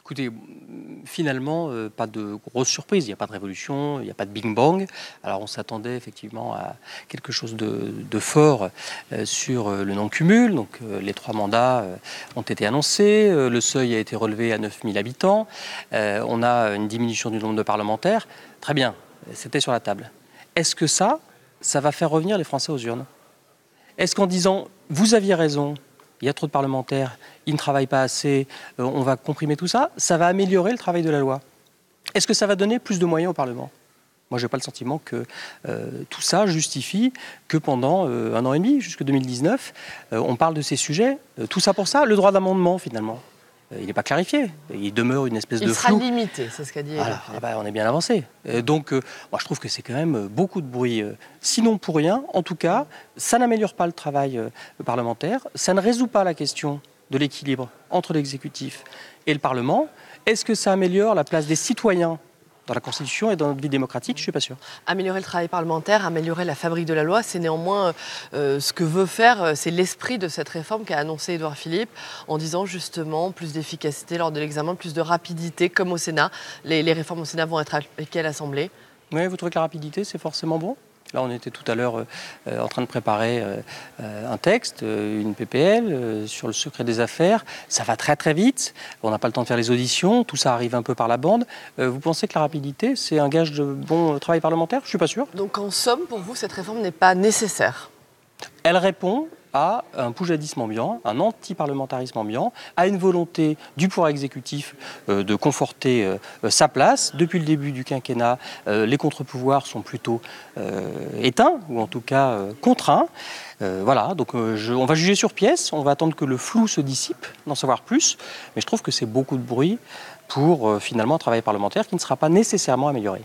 Écoutez, finalement, pas de grosse surprise. Il n'y a pas de révolution, il n'y a pas de Big Bang. Alors, on s'attendait effectivement à quelque chose de fort sur le non-cumul. Donc, les 3 mandats ont été annoncés. Le seuil a été relevé à 9000 habitants. On a une diminution du nombre de parlementaires. Très bien, c'était sur la table. Est-ce que ça va faire revenir les Français aux urnes? Est-ce qu'en disant « vous aviez raison », il y a trop de parlementaires, ils ne travaillent pas assez, on va comprimer tout ça, ça va améliorer le travail de la loi? Est-ce que ça va donner plus de moyens au Parlement? Moi, je n'ai pas le sentiment que tout ça justifie que pendant 1 an et demi, jusqu'en 2019, on parle de ces sujets. Tout ça pour ça, le droit d'amendement, finalement. Il n'est pas clarifié. Il demeure une espèce de flou. Il sera limité, c'est ce qu'a dit Voilà. On est bien avancé. Donc, moi, je trouve que c'est quand même beaucoup de bruit. Sinon pour rien, en tout cas, ça n'améliore pas le travail parlementaire. Ça ne résout pas la question de l'équilibre entre l'exécutif et le Parlement. Est-ce que ça améliore la place des citoyens dans la Constitution et dans notre vie démocratique? Je ne suis pas sûr. Améliorer le travail parlementaire, améliorer la fabrique de la loi, c'est néanmoins ce que veut faire, c'est l'esprit de cette réforme qu'a annoncé Édouard Philippe, en disant justement plus d'efficacité lors de l'examen, plus de rapidité, comme au Sénat. Les réformes au Sénat vont être appliquées à l'Assemblée. Oui, vous trouvez que la rapidité, c'est forcément bon? Là, on était tout à l'heure en train de préparer un texte, une PPL sur le secret des affaires. Ça va très très vite. On n'a pas le temps de faire les auditions. Tout ça arrive un peu par la bande. Vous pensez que la rapidité, c'est un gage de bon travail parlementaire? Je ne suis pas sûr. Donc en somme, pour vous, cette réforme n'est pas nécessaire? Elle répond à un poujadisme ambiant, un anti-parlementarisme ambiant, à une volonté du pouvoir exécutif de conforter sa place. Depuis le début du quinquennat, les contre-pouvoirs sont plutôt éteints, ou en tout cas contraints. Voilà, donc on va juger sur pièce, on va attendre que le flou se dissipe, d'en savoir plus, mais je trouve que c'est beaucoup de bruit pour finalement un travail parlementaire qui ne sera pas nécessairement amélioré.